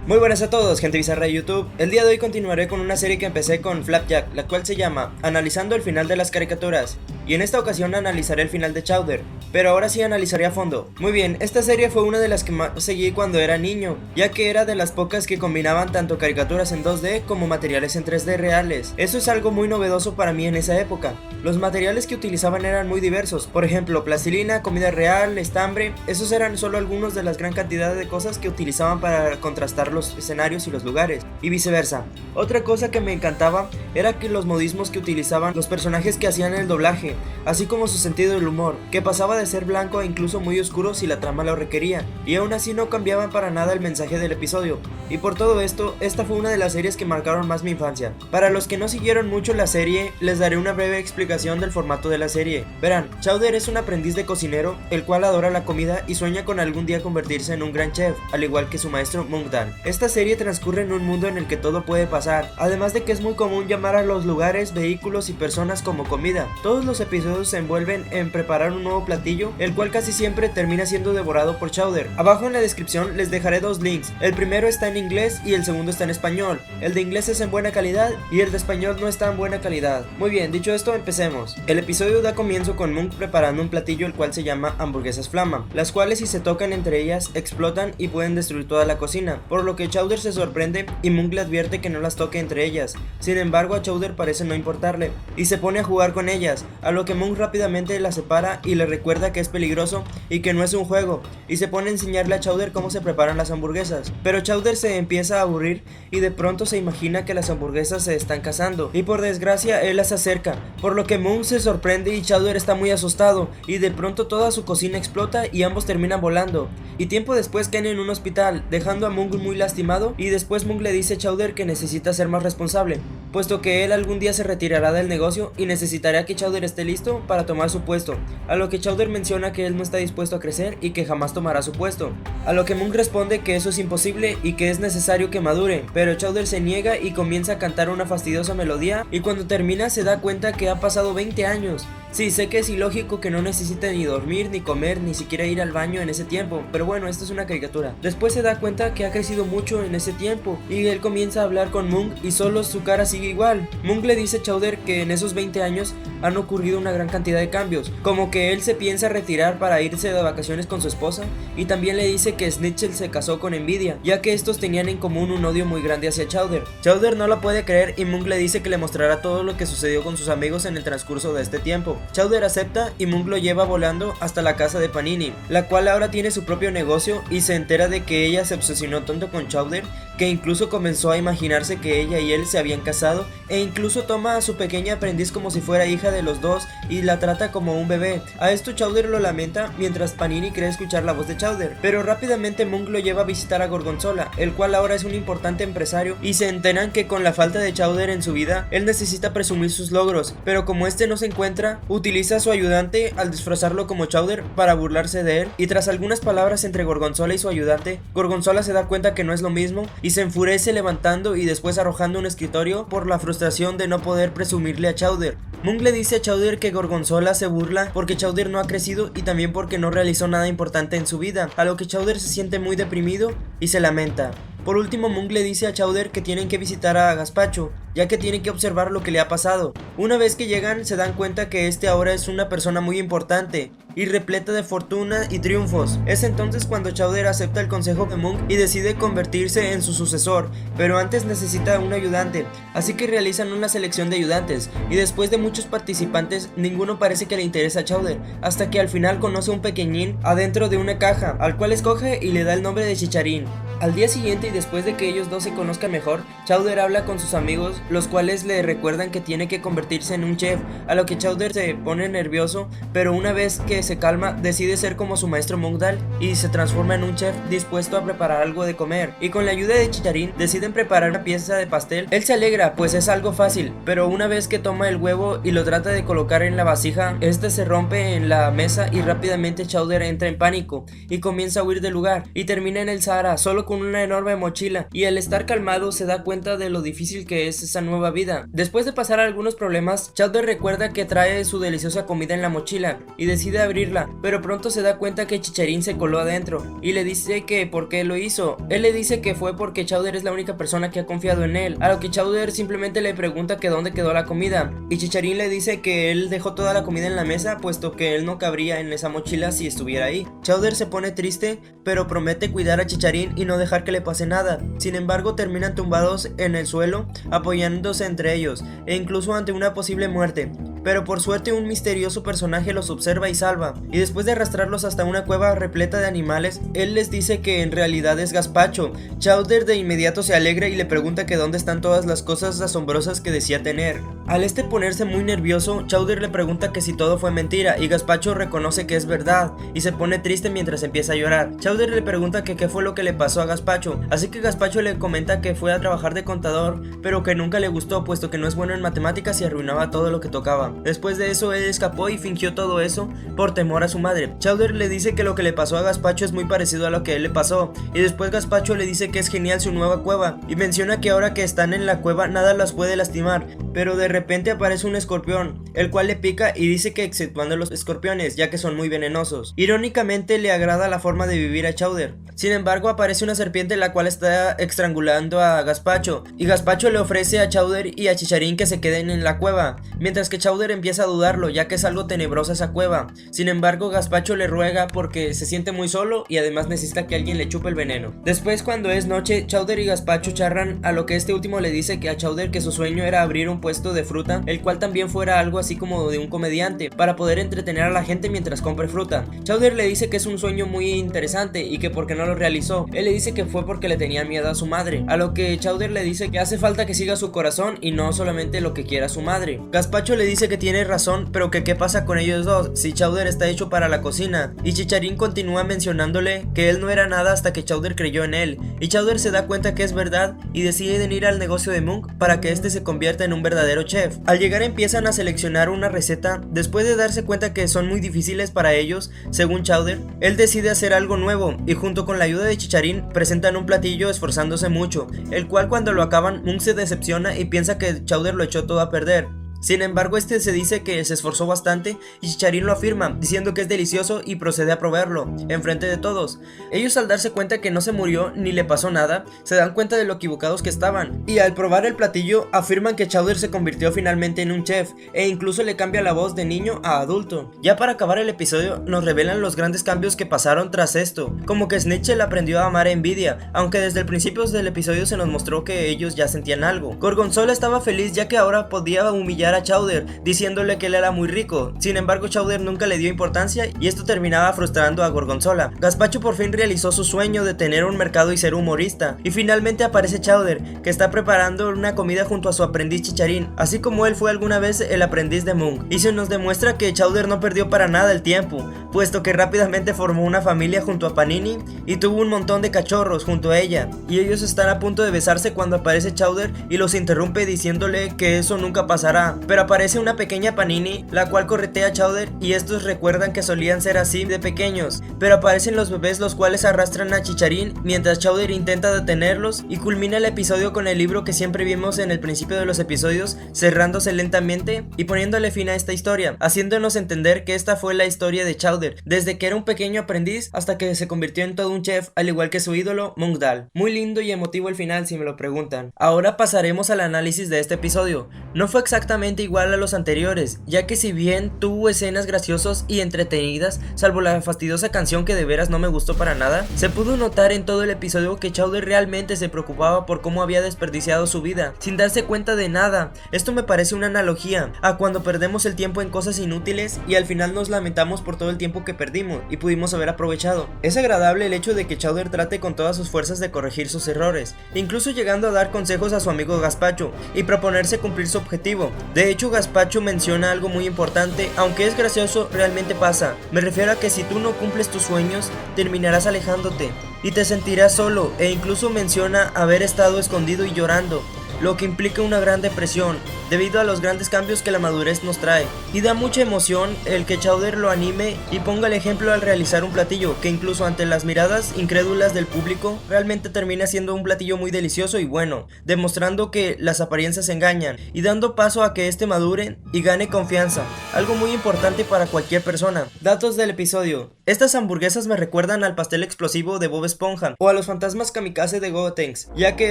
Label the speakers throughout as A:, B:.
A: Muy buenas a todos, gente bizarra de YouTube. El día de hoy continuaré con una serie que empecé con Flapjack, la cual se llama Analizando el final de las caricaturas. Y en esta ocasión analizaré el final de Chowder, pero ahora sí analizaré a fondo. Muy bien, esta serie fue una de las que más seguí cuando era niño, ya que era de las pocas que combinaban tanto caricaturas en 2D como materiales en 3D reales. Eso es algo muy novedoso para mí en esa época. Los materiales que utilizaban eran muy diversos, por ejemplo, plastilina, comida real, estambre. Esos eran solo algunos de las gran cantidad de cosas que utilizaban para contrastar los escenarios y los lugares, y viceversa. Otra cosa que me encantaba era que los modismos que utilizaban los personajes que hacían el doblaje, así como su sentido del humor, que pasaba de ser blanco a incluso muy oscuro si la trama lo requería, y aún así no cambiaban para nada el mensaje del episodio. Y por todo esto, esta fue una de las series que marcaron más mi infancia. Para los que no siguieron mucho la serie, les daré una breve explicación del formato de la serie. Verán, Chowder es un aprendiz de cocinero, el cual adora la comida y sueña con algún día convertirse en un gran chef, al igual que su maestro Mungdan. Esta serie transcurre en un mundo en el que todo puede pasar, además de que es muy común llamar a los lugares, vehículos y personas como comida. Todos los episodios se envuelven en preparar un nuevo platillo, el cual casi siempre termina siendo devorado por Chowder. Abajo en la descripción les dejaré dos links, el primero está en inglés y el segundo está en español. El de inglés es en buena calidad y el de español no está en buena calidad. Muy bien, dicho esto, empecemos. El episodio da comienzo con Mung preparando un platillo el cual se llama hamburguesas flama, las cuales si se tocan entre ellas explotan y pueden destruir toda la cocina, por lo que Chowder se sorprende y Mung le advierte que no las toque entre ellas. Sin embargo, a Chowder parece no importarle y se pone a jugar con ellas, a lo que Mung rápidamente la separa y le recuerda que es peligroso y que no es un juego, y se pone a enseñarle a Chowder cómo se preparan las hamburguesas. Pero Chowder se empieza a aburrir y de pronto se imagina que las hamburguesas se están cazando, y por desgracia él las acerca, por lo que Mung se sorprende y Chowder está muy asustado, y de pronto toda su cocina explota y ambos terminan volando. Y tiempo después caen en un hospital, dejando a Mung muy lastimado, y después Mung le dice a Chowder que necesita ser más responsable, puesto que él algún día se retirará del negocio y necesitará que Chowder esté listo para tomar su puesto, a lo que Chowder menciona que él no está dispuesto a crecer y que jamás tomará su puesto, a lo que Mung responde que eso es imposible y que es necesario que madure, pero Chowder se niega y comienza a cantar una fastidiosa melodía, y cuando termina se da cuenta que ha pasado 20 años. Sí, sé que es ilógico que no necesite ni dormir, ni comer, ni siquiera ir al baño en ese tiempo, pero bueno, esto es una caricatura. Después se da cuenta que ha crecido mucho en ese tiempo, y él comienza a hablar con Mung y solo su cara sigue igual. Mung le dice a Chowder que en esos 20 años han ocurrido una gran cantidad de cambios, como que él se piensa retirar para irse de vacaciones con su esposa, y también le dice que Snitchell se casó con Envidia, ya que estos tenían en común un odio muy grande hacia Chowder. Chowder no lo puede creer y Mung le dice que le mostrará todo lo que sucedió con sus amigos en el transcurso de este tiempo. Chowder acepta y Mung lo lleva volando hasta la casa de Panini, la cual ahora tiene su propio negocio, y se entera de que ella se obsesionó tanto con Chowder que incluso comenzó a imaginarse que ella y él se habían casado, e incluso toma a su pequeña aprendiz como si fuera hija de los dos y la trata como un bebé. A esto Chowder lo lamenta mientras Panini cree escuchar la voz de Chowder, pero rápidamente Mung lo lleva a visitar a Gorgonzola, el cual ahora es un importante empresario, y se enteran que con la falta de Chowder en su vida, él necesita presumir sus logros, pero como este no se encuentra, utiliza a su ayudante al disfrazarlo como Chowder para burlarse de él, y tras algunas palabras entre Gorgonzola y su ayudante, Gorgonzola se da cuenta que no es lo mismo y se enfurece levantando y después arrojando un escritorio por la frustración de no poder presumirle a Chowder. Mung le dice a Chowder que Gorgonzola se burla porque Chowder no ha crecido y también porque no realizó nada importante en su vida, a lo que Chowder se siente muy deprimido y se lamenta. Por último, Mung le dice a Chowder que tienen que visitar a Gazpacho, ya que tienen que observar lo que le ha pasado. Una vez que llegan, se dan cuenta que este ahora es una persona muy importante y repleta de fortuna y triunfos. Es entonces cuando Chowder acepta el consejo de Mung y decide convertirse en su sucesor, pero antes necesita un ayudante, así que realizan una selección de ayudantes, y después de muchos participantes, ninguno parece que le interesa a Chowder, hasta que al final conoce a un pequeñín adentro de una caja, al cual escoge y le da el nombre de Chicharín. Al día siguiente, y después de que ellos dos se conozcan mejor, Chowder habla con sus amigos, los cuales le recuerdan que tiene que convertirse en un chef, a lo que Chowder se pone nervioso, pero una vez que se calma, decide ser como su maestro Mungdal y se transforma en un chef dispuesto a preparar algo de comer, y con la ayuda de Chicharín deciden preparar una pieza de pastel. Él se alegra, pues es algo fácil, pero una vez que toma el huevo y lo trata de colocar en la vasija, este se rompe en la mesa y rápidamente Chowder entra en pánico y comienza a huir del lugar, y termina en el Sahara solo con una enorme mochila, y al estar calmado se da cuenta de lo difícil que es esa nueva vida. Después de pasar algunos problemas, Chowder recuerda que trae su deliciosa comida en la mochila y decide abrir abrirla, pero pronto se da cuenta que Chicharín se coló adentro y le dice que por qué lo hizo. Él le dice que fue porque Chowder es la única persona que ha confiado en él, a lo que Chowder simplemente le pregunta que dónde quedó la comida, y Chicharín le dice que él dejó toda la comida en la mesa puesto que él no cabría en esa mochila si estuviera ahí. Chowder se pone triste, pero promete cuidar a Chicharín y no dejar que le pase nada. Sin embargo, terminan tumbados en el suelo, apoyándose entre ellos, e incluso ante una posible muerte. Pero por suerte un misterioso personaje los observa y salva, y después de arrastrarlos hasta una cueva repleta de animales, él les dice que en realidad es Gazpacho. Chowder de inmediato se alegra y le pregunta que dónde están todas las cosas asombrosas que decía tener. Al ponerse muy nervioso, Chowder le pregunta que si todo fue mentira, y Gazpacho reconoce que es verdad, y se pone triste mientras empieza a llorar. Chowder le pregunta que qué fue lo que le pasó a Gazpacho, así que Gazpacho le comenta que fue a trabajar de contador, pero que nunca le gustó puesto que no es bueno en matemáticas y arruinaba todo lo que tocaba. Después de eso, él escapó y fingió todo eso por temor a su madre. Chowder le dice que lo que le pasó a Gazpacho es muy parecido a lo que a él le pasó, y después Gazpacho le dice que es genial su nueva cueva, y menciona que ahora que están en la cueva nada las puede lastimar, pero de repente aparece un escorpión, el cual le pica y dice que exceptuando los escorpiones, ya que son muy venenosos. Irónicamente le agrada la forma de vivir a Chowder. Sin embargo, aparece una serpiente la cual está estrangulando a Gazpacho, y Gazpacho le ofrece a Chowder y a Chicharín que se queden en la cueva, mientras que Chowder empieza a dudarlo, ya que es algo tenebrosa esa cueva. Sin embargo, Gazpacho le ruega porque se siente muy solo y además necesita que alguien le chupe el veneno. Después, cuando es noche, Chowder y Gazpacho charran, a lo que este último le dice que a Chowder que su sueño era abrir un puesto de fruta, el cual también fuera algo así como de un comediante, para poder entretener a la gente mientras compre fruta. Chowder le dice que es un sueño muy interesante y que porque no lo realizó. Él le dice que fue porque le tenía miedo a su madre, a lo que Chowder le dice que hace falta que siga su corazón y no solamente lo que quiera su madre. Gazpacho le dice que tiene razón, pero que qué pasa con ellos dos, si Chowder está hecho para la cocina, y Chicharín continúa mencionándole que él no era nada hasta que Chowder creyó en él, y Chowder se da cuenta que es verdad y deciden ir al negocio de Monk para que este se convierta en un verdadero chef. Al llegar empiezan a seleccionar una receta, después de darse cuenta que son muy difíciles para ellos, según Chowder, él decide hacer algo nuevo, y junto con la ayuda de Chicharín presentan un platillo esforzándose mucho, el cual cuando lo acaban Monk se decepciona y piensa que Chowder lo echó todo a perder. Sin embargo, este se dice que se esforzó bastante y Chicharín lo afirma, diciendo que es delicioso y procede a probarlo, enfrente de todos. Ellos al darse cuenta que no se murió ni le pasó nada, se dan cuenta de lo equivocados que estaban, y al probar el platillo afirman que Chowder se convirtió finalmente en un chef, e incluso le cambia la voz de niño a adulto. Ya para acabar el episodio, nos revelan los grandes cambios que pasaron tras esto, como que Snitchell aprendió a amar a Envidia, aunque desde el principio del episodio se nos mostró que ellos ya sentían algo. Gorgonzola estaba feliz ya que ahora podía humillar a Chowder, diciéndole que él era muy rico. Sin embargo, Chowder nunca le dio importancia y esto terminaba frustrando a Gorgonzola. Gazpacho por fin realizó su sueño de tener un mercado y ser humorista, y finalmente aparece Chowder, que está preparando una comida junto a su aprendiz Chicharín, así como él fue alguna vez el aprendiz de Monk, y se nos demuestra que Chowder no perdió para nada el tiempo, puesto que rápidamente formó una familia junto a Panini y tuvo un montón de cachorros junto a ella, y ellos están a punto de besarse cuando aparece Chowder y los interrumpe diciéndole que eso nunca pasará. Pero aparece una pequeña Panini, la cual corretea a Chowder, y estos recuerdan que solían ser así de pequeños. Pero aparecen los bebés, los cuales arrastran a Chicharín mientras Chowder intenta detenerlos, y culmina el episodio con el libro que siempre vimos en el principio de los episodios, cerrándose lentamente y poniéndole fin a esta historia, haciéndonos entender que esta fue la historia de Chowder, desde que era un pequeño aprendiz hasta que se convirtió en todo un chef, al igual que su ídolo, Monk Dal. Muy lindo y emotivo el final, si me lo preguntan. Ahora pasaremos al análisis de este episodio. No fue exactamente igual a los anteriores, ya que si bien tuvo escenas graciosas y entretenidas, salvo la fastidiosa canción que de veras no me gustó para nada, se pudo notar en todo el episodio que Chowder realmente se preocupaba por cómo había desperdiciado su vida, sin darse cuenta de nada. Esto me parece una analogía a cuando perdemos el tiempo en cosas inútiles y al final nos lamentamos por todo el tiempo que perdimos y pudimos haber aprovechado. Es agradable el hecho de que Chowder trate con todas sus fuerzas de corregir sus errores, incluso llegando a dar consejos a su amigo Gazpacho y proponerse cumplir su objetivo. De hecho, Gazpacho menciona algo muy importante, aunque es gracioso, realmente pasa. Me refiero a que si tú no cumples tus sueños, terminarás alejándote y te sentirás solo, e incluso menciona haber estado escondido y llorando. lo que implica una gran depresión, debido a los grandes cambios que la madurez nos trae. Y da mucha emoción el que Chowder lo anime y ponga el ejemplo al realizar un platillo, que incluso ante las miradas incrédulas del público, realmente termina siendo un platillo muy delicioso y bueno, demostrando que las apariencias engañan, y dando paso a que este madure y gane confianza, algo muy importante para cualquier persona. Datos del episodio: estas hamburguesas me recuerdan al pastel explosivo de Bob Esponja, o a los fantasmas kamikaze de Gotenks, ya que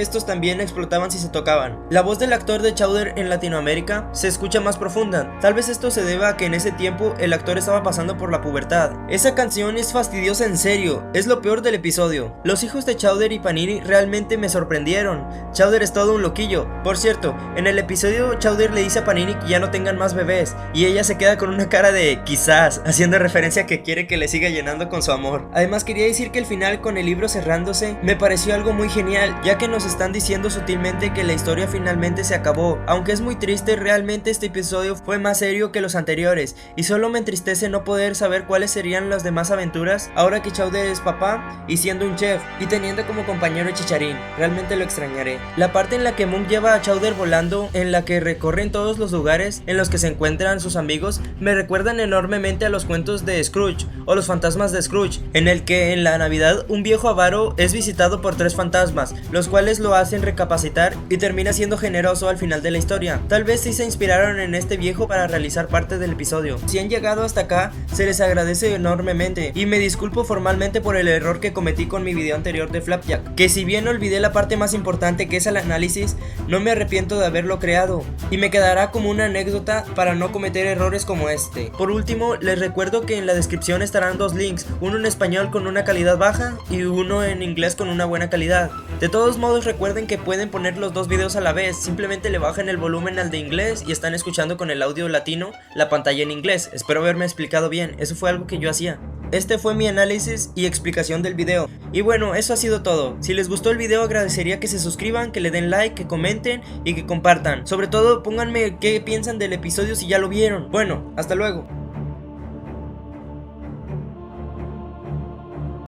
A: estos también explotaban si se tocaban. La voz del actor de Chowder en Latinoamérica se escucha más profunda, tal vez esto se deba a que en ese tiempo el actor estaba pasando por la pubertad. Esa canción es fastidiosa en serio, es lo peor del episodio. Los hijos de Chowder y Panini realmente me sorprendieron. Chowder es todo un loquillo. Por cierto, en el episodio Chowder le dice a Panini que ya no tengan más bebés, y ella se queda con una cara de quizás, haciendo referencia a que quiere que le siga llenando con su amor. Además quería decir que el final, con el libro cerrándose, me pareció algo muy genial, ya que nos están diciendo sutilmente que la historia finalmente se acabó. Aunque es muy triste, realmente este episodio fue más serio que los anteriores, y solo me entristece no poder saber cuáles serían las demás aventuras ahora que Chowder es papá y siendo un chef y teniendo como compañero a Chicharín. Realmente lo extrañaré. La parte en la que Munk lleva a Chowder volando, en la que recorren todos los lugares en los que se encuentran sus amigos, me recuerdan enormemente a los cuentos de Scrooge o los fantasmas de Scrooge, en el que en la Navidad un viejo avaro es visitado por 3 fantasmas, los cuales lo hacen recapacitar y termina siendo generoso al final de la historia. Tal vez sí se inspiraron en este viejo para realizar parte del episodio. Si han llegado hasta acá, se les agradece enormemente, y me disculpo formalmente por el error que cometí con mi video anterior de Flapjack, que si bien olvidé la parte más importante, que es el análisis, no me arrepiento de haberlo creado, y me quedará como una anécdota para no cometer errores como este. Por último, les recuerdo que en la descripción estarán 2 links, uno en español con una calidad baja y uno en inglés con una buena calidad. De todos modos, recuerden que pueden poner los 2 videos a la vez, simplemente le bajan el volumen al de inglés y están escuchando con el audio latino la pantalla en inglés. Espero haberme explicado bien, eso fue algo que yo hacía. Este fue mi análisis y explicación del video. Y bueno, eso ha sido todo. Si les gustó el video, agradecería que se suscriban, que le den like, que comenten y que compartan. Sobre todo, pónganme qué piensan del episodio si ya lo vieron. Bueno, hasta luego.